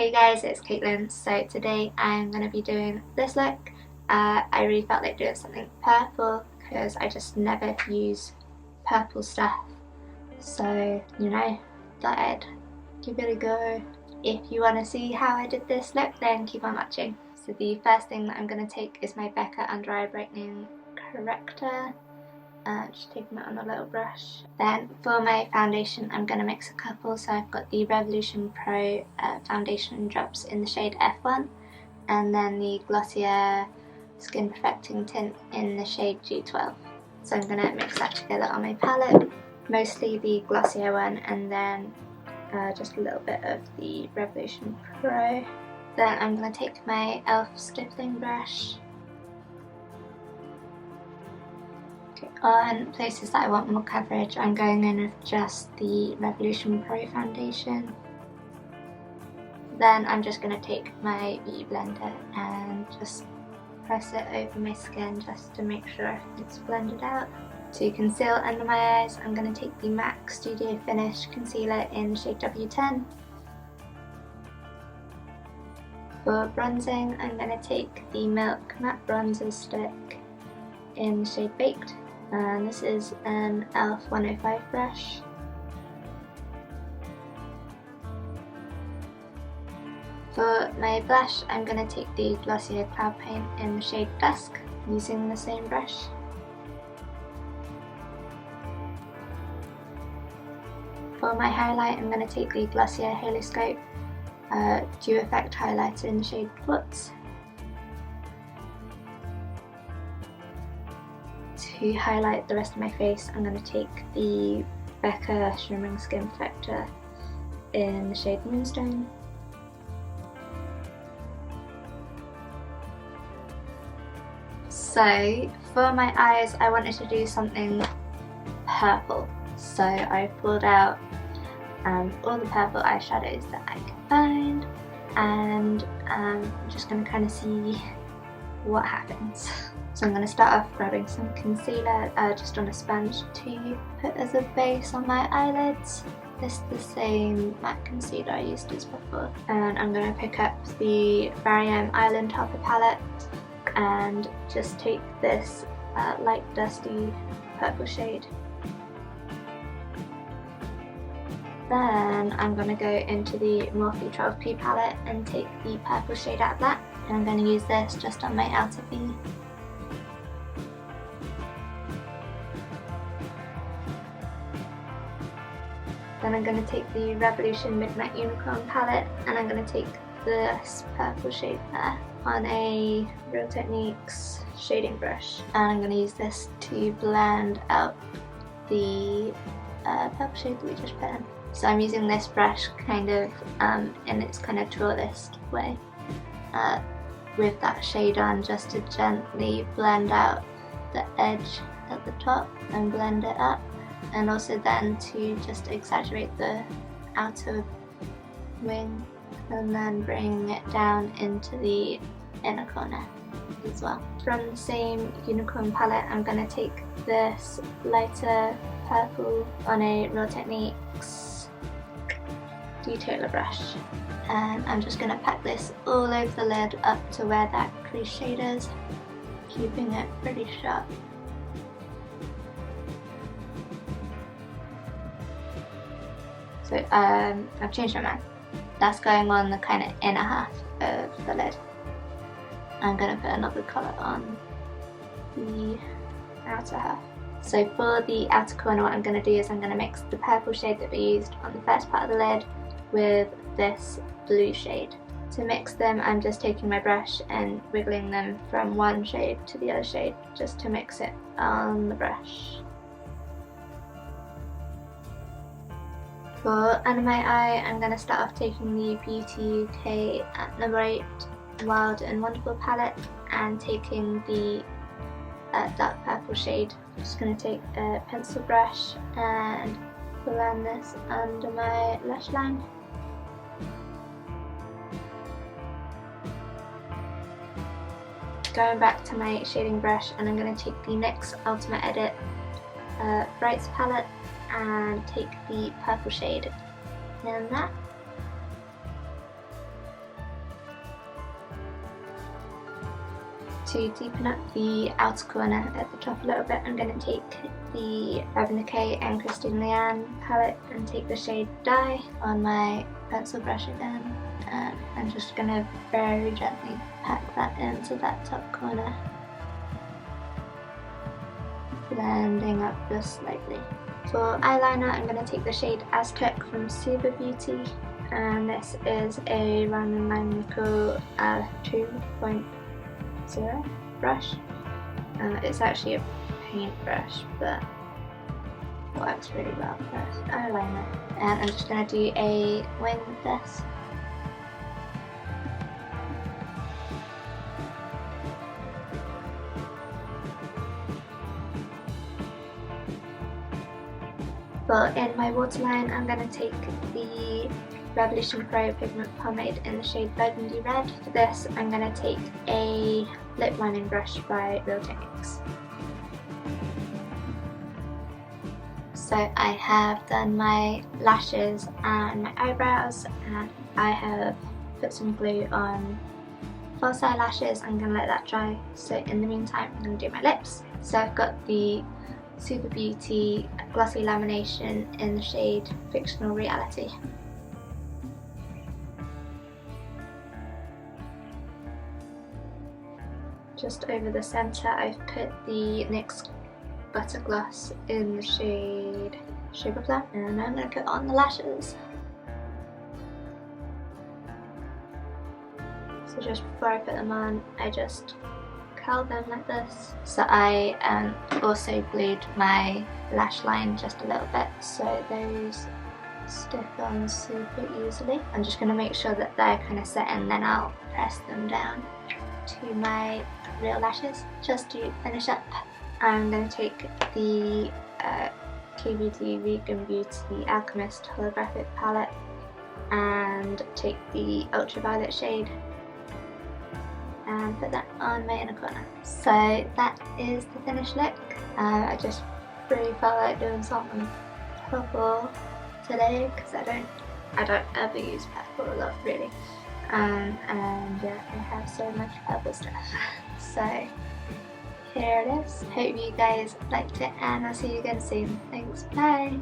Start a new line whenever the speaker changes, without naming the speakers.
Hey guys, it's Caitlin. So today I'm going to be doing this look. I really felt like doing something purple because I just never use purple stuff. So, you know, thought I'd give it a go. If you want to see how I did this look, then keep on watching. So the first thing that I'm going to take is my Becca Under Eye Brightening Corrector. Just taking it on a little brush. Then for my foundation I'm going to mix a couple, so I've got the Revolution Pro foundation drops in the shade F1 and then the Glossier Skin Perfecting Tint in the shade G12. So I'm going to mix that together on my palette, mostly the Glossier one and then just a little bit of the Revolution Pro. Then I'm going to take my e.l.f. stippling brush. On places that I want more coverage, I'm going in with just the Revolution Pro foundation. Then I'm just going to take my beauty blender and just press it over my skin just to make sure it's blended out. To conceal under my eyes, I'm going to take the MAC Studio Finish Concealer in the shade W10. For bronzing, I'm going to take the Milk Matte Bronzer Stick in the shade Baked. And this is an e.l.f. 105 brush. For my blush, I'm going to take the Glossier Cloud Paint in the shade Dusk, using the same brush. For my highlight, I'm going to take the Glossier Haloscope Dew Effect Highlighter in the shade Quartz. To highlight the rest of my face, I'm going to take the Becca Shimmering Skin Perfector in the shade Moonstone. So for my eyes, I wanted to do something purple, so I pulled out all the purple eyeshadows that I could find, and I'm just going to kind of see what happens. So I'm going to start off grabbing some concealer just on a sponge to put as a base on my eyelids. This is the same matte concealer I used as before. And I'm going to pick up the Barry Island Topper palette and just take this light dusty purple shade. Then I'm going to go into the Morphe 12P palette and take the purple shade out of that. And I'm going to use this just on my outer V. Then I'm going to take the Revolution Midnight Unicorn palette and I'm going to take this purple shade there on a Real Techniques shading brush. And I'm going to use this to blend out the purple shade that we just put in. So I'm using this brush kind of in its kind of tallest way with that shade on, just to gently blend out the edge at the top and blend it up. And also then to just exaggerate the outer wing and then bring it down into the inner corner as well. From the same unicorn palette, I'm going to take this lighter purple on a Real Techniques detailer brush, and I'm just going to pack this all over the lid up to where that crease shade is, keeping it pretty sharp. So I've changed my mind. That's going on the kind of inner half of the lid. I'm going to put another colour on the outer half. So for the outer corner, what I'm going to do is I'm going to mix the purple shade that we used on the first part of the lid with this blue shade. To mix them, I'm just taking my brush and wiggling them from one shade to the other shade just to mix it on the brush. For under my eye, I'm going to start off taking the Beauty UK No. 8 Wild and Wonderful palette and taking the dark purple shade. I'm just going to take a pencil brush and blend this under my lash line. Going back to my shading brush, and I'm going to take the NYX Ultimate Edit Brights palette and take the purple shade in that. to deepen up the outer corner at the top a little bit, I'm going to take the Urban Decay and Christine Leanne palette and take the shade Dye on my pencil brush again, and I'm just going to very gently pack that into that top corner, blending up just slightly. For eyeliner, I'm going to take the shade Aztec from Suva Beauty, and this is a round line nickel 2.0 brush. It's actually a paint brush, but works really well for eyeliner. And I'm just going to do a wing with this. But in my waterline, I'm going to take the Revolution Pro Pigment Pomade in the shade Burgundy Red. For this, I'm going to take a lip lining brush by Real Techniques. So I have done my lashes and my eyebrows, and I have put some glue on false eyelashes. I'm going to let that dry. So in the meantime, I'm going to do my lips. So I've got the Suva Beauty Glossy Lamination in the shade Fictional Reality. Just over the centre, I've put the NYX Butter Gloss in the shade Sugar Plum, and I'm going to put on the lashes. So just before I put them on, I just curl them like this. So I also glued my lash line just a little bit, so those stick on super easily. I'm just going to make sure that they're kind of set, and then I'll press them down to my real lashes. Just to finish up, I'm going to take the KVD Vegan Beauty Alchemist Holographic Palette and take the ultraviolet shade and put that on my inner corner. So that is the finished look. I just really felt like doing something purple today because I don't ever use purple a lot really, and yeah, I have so much purple stuff. So here it is. Hope you guys liked it, and I'll see you again soon. Thanks, bye!